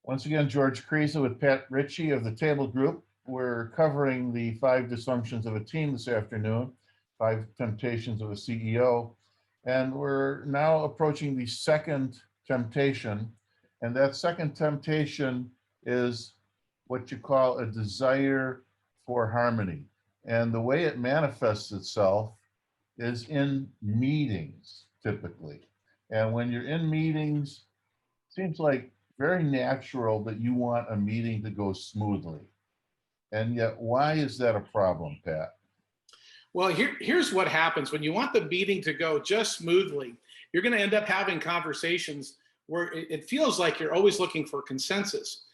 Once again, George Kreese with Pat Ritchie of the Table Group. We're covering the 5 dysfunctions of a team this afternoon, 5 temptations of a CEO. And we're now approaching the second temptation. And that second temptation is what you call a desire for harmony. And the way it manifests itself is in meetings, typically. And when you're in meetings, it seems like very natural that you want a meeting to go smoothly. And yet, why is that a problem, Pat? Well, here's what happens when you want the meeting to go just smoothly. You're going to end up having conversations where it feels like you're always looking for consensus.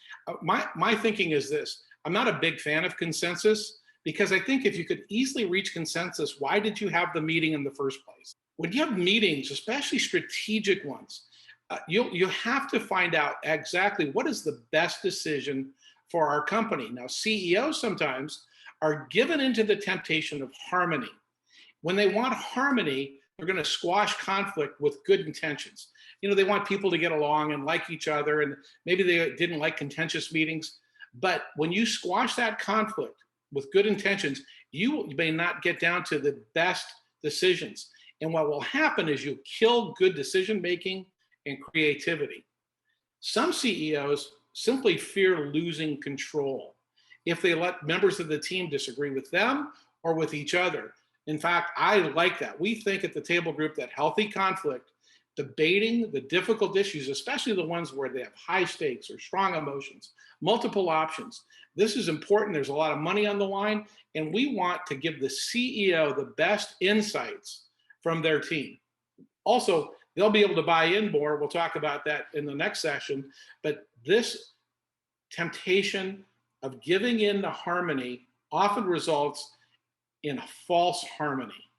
My thinking is this: I'm not a big fan of consensus because I think if you could easily reach consensus, why did you have the meeting in the first place? When you have meetings, especially strategic ones, you have to find out exactly what is the best decision for our company. Now, CEOs sometimes are given into the temptation of harmony. When they want harmony, they're going to squash conflict with good intentions. You know, they want people to get along and like each other, and maybe they didn't like contentious meetings. But when you squash that conflict with good intentions, you may not get down to the best decisions. And what will happen is you'll kill good decision making and creativity. Some CEOs simply fear losing control if they let members of the team disagree with them or with each other. In fact, I like that. We think at the Table Group that healthy conflict, debating the difficult issues, especially the ones where they have high stakes or strong emotions, multiple options, this is important. There's a lot of money on the line, and we want to give the CEO the best insights from their team. Also, they'll be able to buy in more. We'll talk about that in the next session. But this temptation of giving in to harmony often results in a false harmony.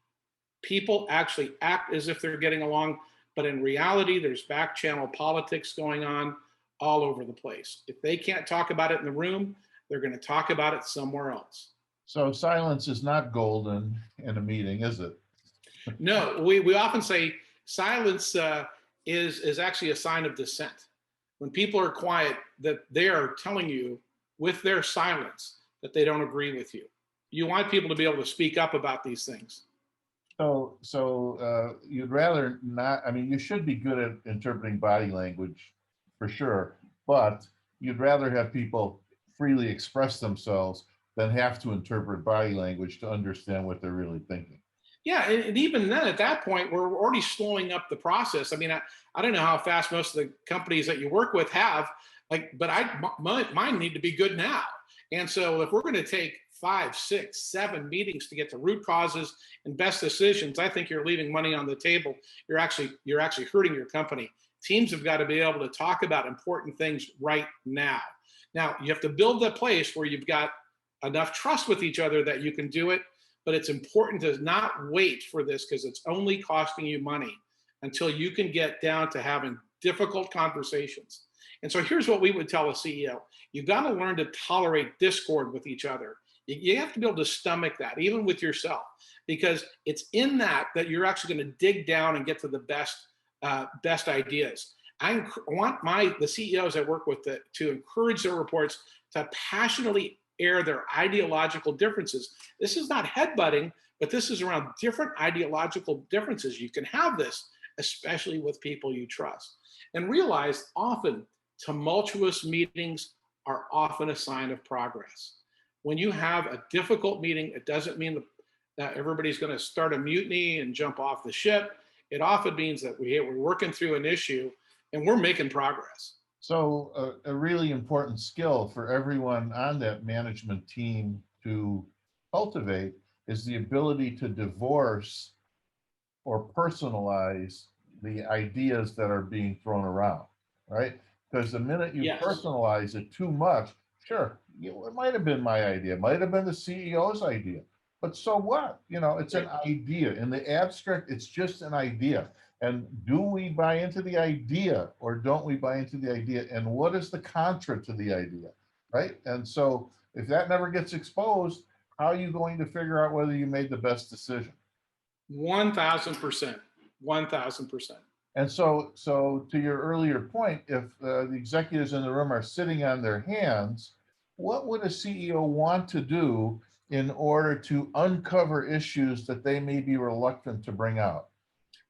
People actually act as if they're getting along, but in reality, there's back channel politics going on all over the place. If they can't talk about it in the room, they're going to talk about it somewhere else. So silence is not golden in a meeting, is it? No, we often say silence is actually a sign of dissent. When people are quiet, that they are telling you with their silence that they don't agree with you. You want people to be able to speak up about these things. So you'd rather not, I mean, you should be good at interpreting body language for sure, but you'd rather have people freely express themselves than have to interpret body language to understand what they're really thinking. Yeah, and even then, at that point, we're already slowing up the process. I mean, I don't know how fast most of the companies that you work with have, but mine need to be good now. And so if we're going to take 5, 6, 7 meetings to get to root causes and best decisions, I think you're leaving money on the table. You're actually hurting your company. Teams have got to be able to talk about important things right now. Now, you have to build a place where you've got enough trust with each other that you can do it. But it's important to not wait for this because it's only costing you money until you can get down to having difficult conversations. And so here's what we would tell a CEO. You've got to learn to tolerate discord with each other. You have to be able to stomach that, even with yourself, because it's in that you're actually going to dig down and get to the best ideas. I want the CEOs I work with to encourage their reports to passionately air their ideological differences. This is not headbutting, but this is around different ideological differences. You can have this, especially with people you trust. And realize often tumultuous meetings are often a sign of progress. When you have a difficult meeting, it doesn't mean that everybody's going to start a mutiny and jump off the ship. It often means that we're working through an issue and we're making progress. So a really important skill for everyone on that management team to cultivate is the ability to divorce or personalize the ideas that are being thrown around, right? Because the minute you personalize it too much, sure, it might have been my idea, it might have been the CEO's idea, but so what? You know, it's an idea. In the abstract, it's just an idea. And do we buy into the idea or don't we buy into the idea? And what is the contra to the idea, right? And so if that never gets exposed, how are you going to figure out whether you made the best decision? 1,000%. 1,000%. And so to your earlier point, if the executives in the room are sitting on their hands, what would a CEO want to do in order to uncover issues that they may be reluctant to bring out?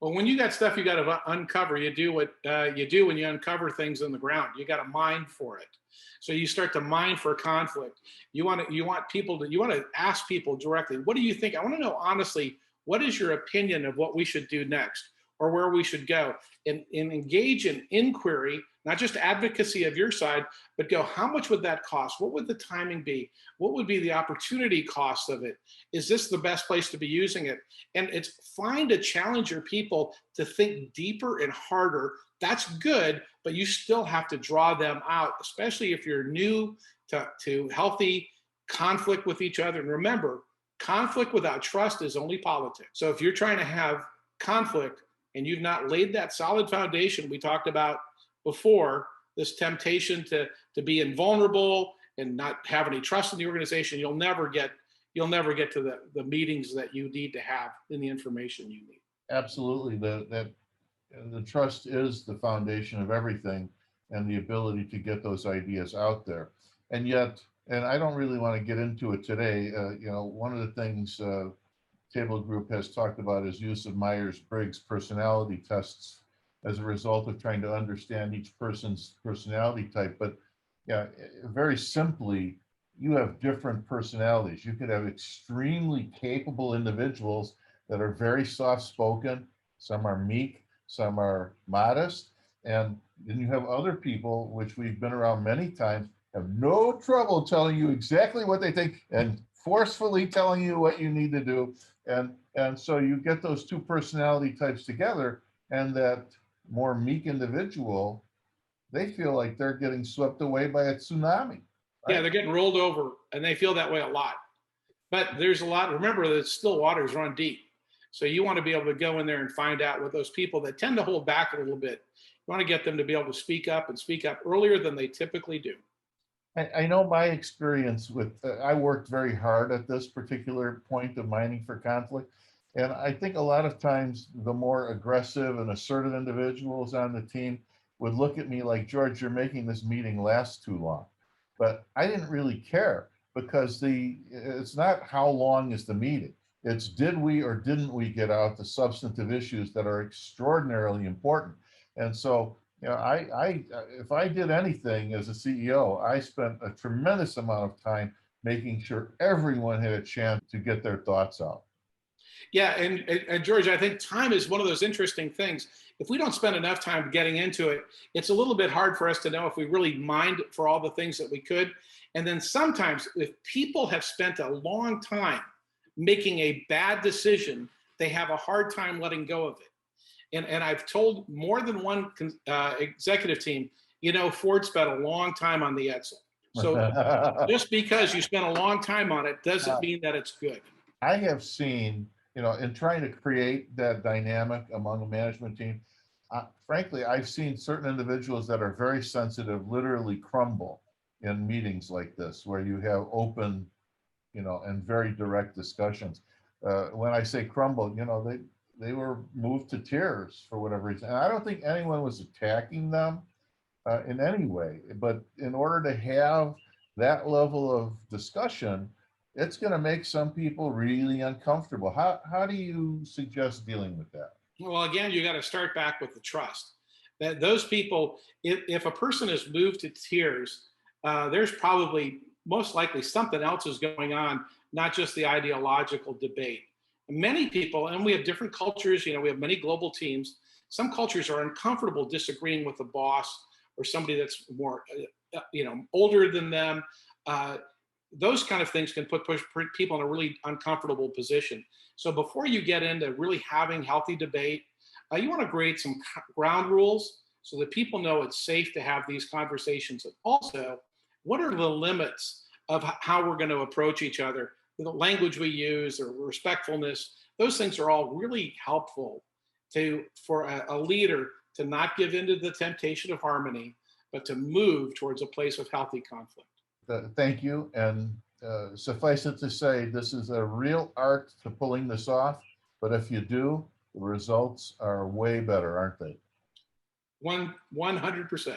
Well, when you got stuff you got to uncover, you do what you do when you uncover things in the ground. You got to mine for it. So you start to mine for conflict. You want people to, you want to ask people directly, what do you think? I want to know honestly, what is your opinion of what we should do next or where we should go? And engage in inquiry, not just advocacy of your side, but go, how much would that cost? What would the timing be? What would be the opportunity cost of it? Is this the best place to be using it? And it's fine to challenge your people to think deeper and harder. That's good, but you still have to draw them out, especially if you're new to healthy conflict with each other. And remember, conflict without trust is only politics. So if you're trying to have conflict and you've not laid that solid foundation we talked about before, this temptation to be invulnerable and not have any trust in the organization, you'll never get to the meetings that you need to have in the information you need. Absolutely. The trust is the foundation of everything, and the ability to get those ideas out there. And yet, and I don't really want to get into it today, one of the things Table Group has talked about is use of Myers-Briggs personality tests as a result of trying to understand each person's personality type. But yeah, very simply, you have different personalities. You could have extremely capable individuals that are very soft-spoken. Some are meek, some are modest. And then you have other people, which we've been around many times, have no trouble telling you exactly what they think and forcefully telling you what you need to do. And so you get those two personality types together, and that more meek individual, they feel like they're getting swept away by a tsunami. Right? Yeah, they're getting rolled over, and they feel that way a lot. But there's a lot, remember that still waters run deep. So you want to be able to go in there and find out what those people that tend to hold back a little bit, you want to get them to be able to speak up and speak up earlier than they typically do. I know my experience with, I worked very hard at this particular point of mining for conflict. And I think a lot of times the more aggressive and assertive individuals on the team would look at me like, George, you're making this meeting last too long. But I didn't really care, because it's not how long is the meeting. It's did we or didn't we get out the substantive issues that are extraordinarily important. And so, if I did anything as a CEO, I spent a tremendous amount of time making sure everyone had a chance to get their thoughts out. Yeah, and George, I think time is one of those interesting things. If we don't spend enough time getting into it, it's a little bit hard for us to know if we really mined for all the things that we could. And then sometimes if people have spent a long time making a bad decision, they have a hard time letting go of it. And I've told more than one executive team, Ford spent a long time on the Edsel. So just because you spent a long time on it doesn't mean that it's good. I have seen, in trying to create that dynamic among a management team, frankly, I've seen certain individuals that are very sensitive literally crumble in meetings like this, where you have open, and very direct discussions. When I say crumble, they were moved to tears for whatever reason. And I don't think anyone was attacking them in any way, but in order to have that level of discussion, it's going to make some people really uncomfortable. How do you suggest dealing with that? Well, again, you got to start back with the trust. That those people, if a person is moved to tears, there's probably most likely something else is going on, not just the ideological debate. Many people, and we have different cultures, we have many global teams. Some cultures are uncomfortable disagreeing with the boss or somebody that's more, older than them. Those kind of things can put people in a really uncomfortable position. So before you get into really having healthy debate, you want to create some ground rules so that people know it's safe to have these conversations. And also, what are the limits of how we're going to approach each other? The language we use or respectfulness, those things are all really helpful for a leader to not give into the temptation of harmony, but to move towards a place of healthy conflict. Thank you. And suffice it to say, this is a real art to pulling this off. But if you do, the results are way better, aren't they? 100%.